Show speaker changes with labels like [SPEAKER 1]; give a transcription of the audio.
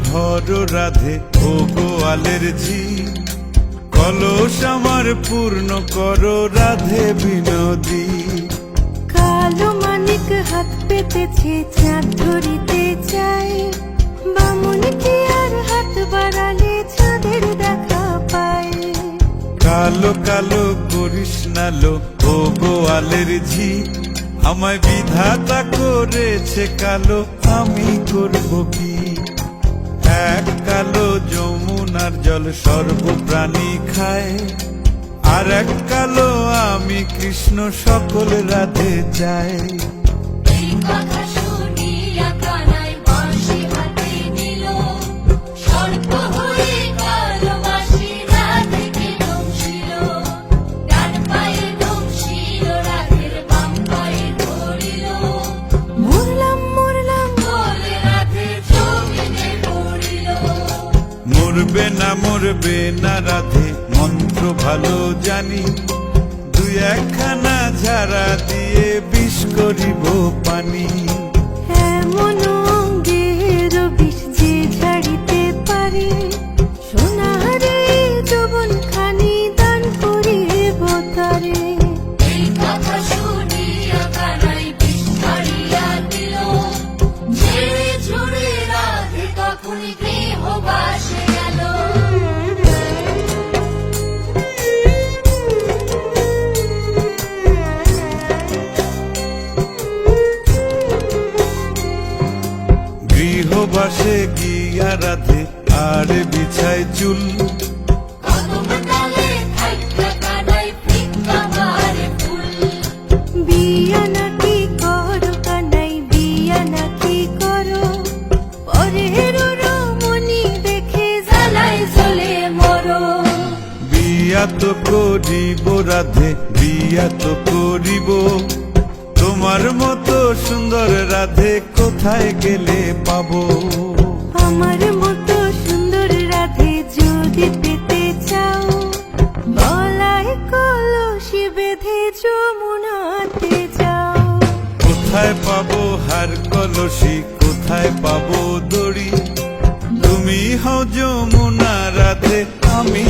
[SPEAKER 1] ভরো রাধে ও গোয়ালের ঝি, কলস আমার পূর্ণ করো রাধে বিনোদী।
[SPEAKER 2] কালো মানিক হাত পেতেছে চাঁদ ধরিতে চায়, বামুন কি আর হাত বাড়ালে চাঁদের দেখা পায়।
[SPEAKER 1] কালো কালো করিস নালো ও গোয়ালের ঝি, আমায় বিধাতা করেছে কালো, আমি করব কি? এক কালো যমুনার জল সর্বপ্রাণী খায়, আর এক কালো আমি কৃষ্ণ সকল রাধে চাই।
[SPEAKER 3] এই কথা শুনিয়া কানাই বাঁশি হাতে নিল, সর্প হয়ে কালো বাঁশি রাধেকে দংশিল। ডান পায়ে দংশিল, রাধের বাম পায়ে ধরিল।
[SPEAKER 2] মরলাম মরলাম
[SPEAKER 3] বলে রাধে জমিনে পড়িল।
[SPEAKER 1] মরবে না রাধে মন্ত্র ভালো জানি, দুই একখানা ঝাড়া দিয়ে বিষ করিব পানি।
[SPEAKER 2] এমন অঙ্গের বিষ যে ঝাড়িতে পারে, সোনারে যৌবন খানি দান করিব তারে।
[SPEAKER 3] এই কথা শুনিয়া কানাই বিষ ছাড়িয়া দিল, ঝেড়ে ঝুড়ে রাধে তখনই গৃহবাসে গেল।
[SPEAKER 1] গৃহবাসে গিয়া রাধে আর বিছায় চুল,
[SPEAKER 3] কদম ডালে থাইকা কানাই ফিক্কা মারে ফুল।
[SPEAKER 2] বিয়া নাকি করো কানাই বিয়া নাকি করো, পরের রমণী দেখে জ্বালায় জ্বলে মরো।
[SPEAKER 1] বিয়া তো করিব রাধে বিয়া তো করিব, তোমার মতো সুন্দর রাধে কোথায় গেলে পাবো?
[SPEAKER 2] আমার মতো সুন্দর রাধে যদি পেতে চাও, গলায় কলসি বেঁধে যমুনাতে যাও।
[SPEAKER 1] কোথায় পাবো হার কলসি, কোথায় পাবো দড়ি? তুমি হও যমুনা রাধে, আমি